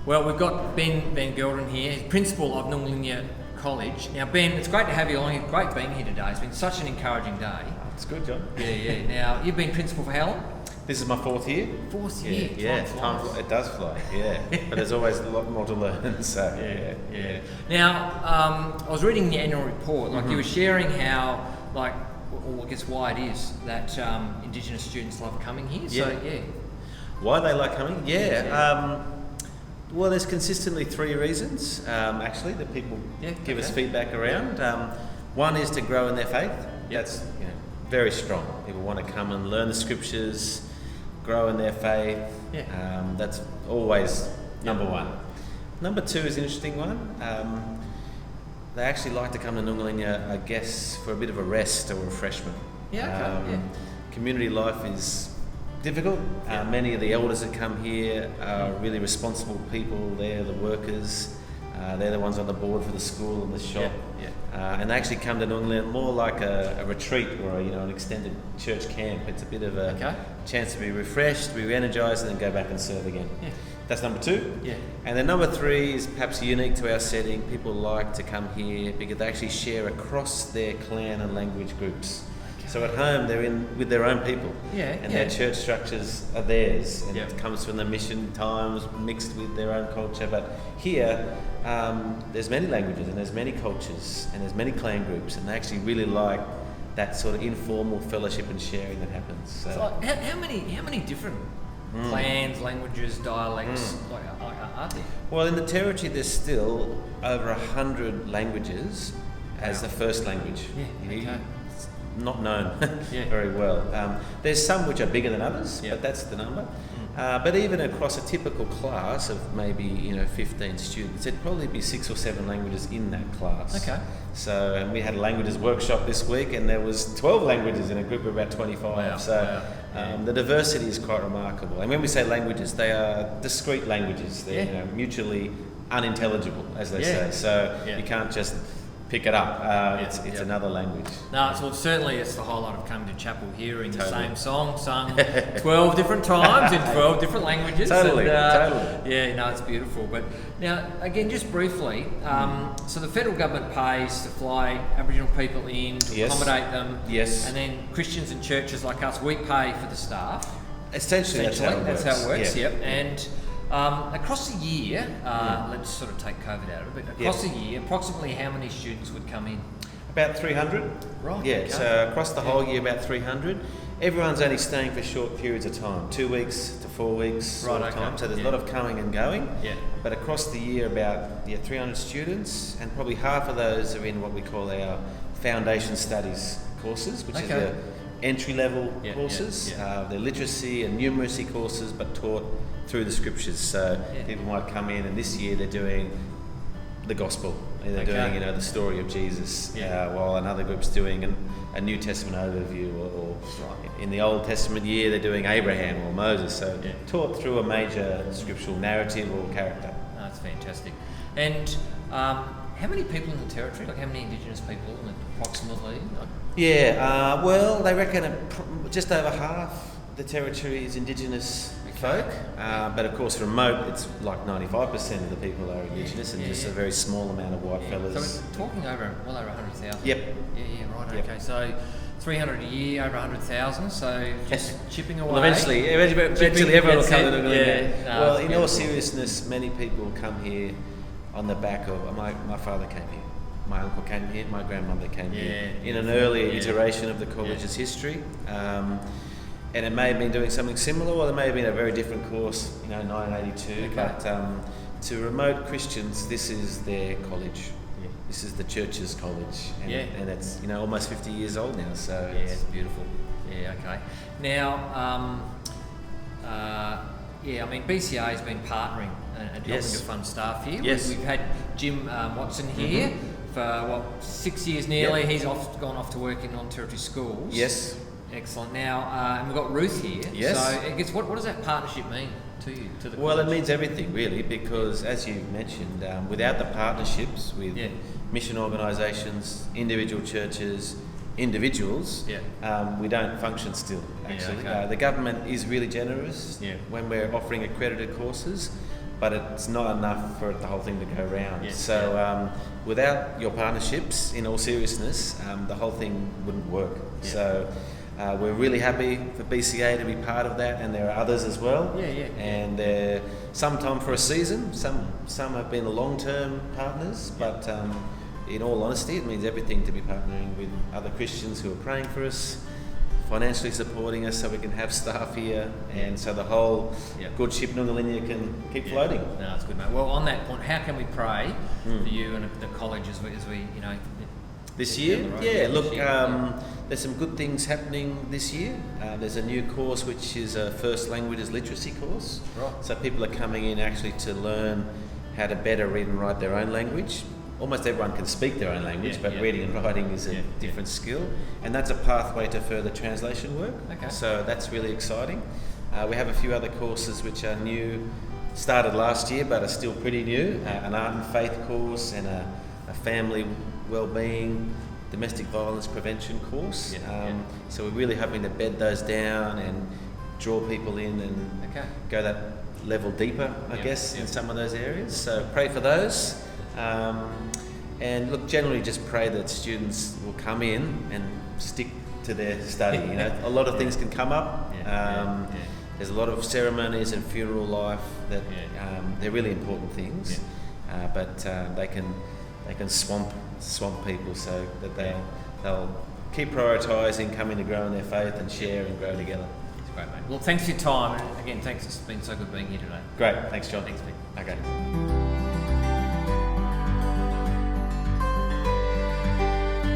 Well, we've got Ben Gelderen here, he's principal of Nungalinya College. Now, Ben, it's great to have you along. Great being here today. It's been such an encouraging day. It's good, John. Yeah. Now, you've been principal for how long? This is my fourth year. Fourth year. It does fly. Yeah, but there's always a lot more to learn. So yeah. Now, I was reading the annual report. Like you were sharing how, or I guess why it is that Indigenous students love coming here. Yeah. So yeah. Why they like coming? Yeah. Well, there's consistently three reasons, actually, that people give us feedback around. One is to grow in their faith. That's very strong. People want to come and learn the scriptures, grow in their faith. That's always number one. Number two is an interesting one. They actually like to come to Nungalinya, I guess, for a bit of a rest or refreshment. Community life is difficult. Many of the elders that come here are really responsible people. They're the workers. They're the ones on the board for the school and the shop. And they actually come to Nungalinya more like a retreat or an extended church camp. It's a bit of a chance to be refreshed, be re-energised, and then go back and serve again. That's number two. And then number three is perhaps unique to our setting. People like to come here because they actually share across their clan and language groups. So at home they're in with their own people, and their church structures are theirs, and it comes from the mission times mixed with their own culture. But here, there's many languages and there's many cultures and there's many clan groups, and they actually really like that sort of informal fellowship and sharing that happens. So how many different clans, languages, dialects are there? Well, in the territory there's still over 100 languages as the first language. Not known very well. There's some which are bigger than others, but that's the number. But even across a typical class of maybe 15 students, there'd probably be 6 or 7 languages in that class. So, and we had a languages workshop this week, and there was 12 languages in a group of about 25. The diversity is quite remarkable. And when we say languages, they are discrete languages. They're mutually unintelligible, as they say. So you can't just pick it up. It's another language. No, it's the highlight of coming to chapel, hearing the same song sung 12 different times in 12 different languages. Totally. Yeah, it's beautiful. But now, again, just briefly, so the federal government pays to fly Aboriginal people in, to accommodate them. Yes. And then Christians and churches like us, we pay for the staff. Essentially, that's how it works. And across the year, let's sort of take COVID out of it, but across the year, approximately how many students would come in? About 300. Right. Yeah, so across the whole year, about 300. Everyone's only staying for short periods of time, 2 weeks to 4 weeks time. So there's a lot of coming and going. But across the year, about 300 students, and probably half of those are in what we call our foundation studies courses, which is the entry-level courses. They're literacy and numeracy courses, but taught through the scriptures. So people might come in, and this year they're doing the gospel. They're doing the story of Jesus, while another group's doing a New Testament overview, or in the Old Testament year they're doing Abraham or Moses. So taught through a major scriptural narrative or character. Oh, that's fantastic. And how many people in the territory? Like how many Indigenous people approximately? Well, they reckon just over half the territory is Indigenous folk, but of course remote, it's like 95% of the people are Indigenous, and just a very small amount of white fellas. So we're talking over 100,000. Yep. Right. Okay. So 300 a year, over 100,000. So just chipping away. Well, eventually everyone will come to Nungalinya. Well, in all beautiful. Seriousness, many people come here on the back of my father came here. My uncle came here, my grandmother came here in an earlier iteration of the college's history. And it may have been doing something similar, or it may have been a very different course, 1982. But to remote Christians, this is their college. This is the church's college, and it's almost 50 years old now. So it's beautiful. Now, BCA has been partnering and helping to fund staff here. We've had Jim Watson here for 6 years nearly. He's gone off to work in non-territory schools. Excellent. Now, and we've got Ruth here. So, I guess, what does that partnership mean to you, to the college? Well, it means everything, really, because, as you mentioned, without the partnerships with mission organisations, individual churches, individuals, we don't function still, actually. The government is really generous when we're offering accredited courses, but it's not enough for the whole thing to go around. Yeah. So without your partnerships, in all seriousness, the whole thing wouldn't work. Yeah. So we're really happy for BCA to be part of that, and there are others as well. And they're sometime for a season, some have been long-term partners, but in all honesty, it means everything to be partnering with other Christians who are praying for us, financially supporting us so we can have staff here, and so the whole good ship Nungalinya can keep floating. No, that's good, mate. Well, on that point, how can we pray for you and the college as we this year? Look, there's some good things happening this year. There's a new course which is a First Languages Literacy course. Right. So people are coming in actually to learn how to better read and write their own language. Almost everyone can speak their own language, but reading and writing is a different skill. And that's a pathway to further translation work. Okay. So that's really exciting. We have a few other courses which are new, started last year but are still pretty new. An art and faith course and a family well-being, domestic violence prevention course. So we're really hoping to bed those down and draw people in and go that level deeper, I guess, in some of those areas. So pray for those. And look, generally just pray that students will come in and stick to their study. You know, a lot of things can come up. There's a lot of ceremonies and funeral life that they're really important things, but they can swamp people, so that they'll keep prioritising coming to grow in their faith and share and grow together. That's great, mate. Well, thanks for your time, and again, thanks. It's been so good being here today. Great, thanks, John. Thanks, Vic. Okay.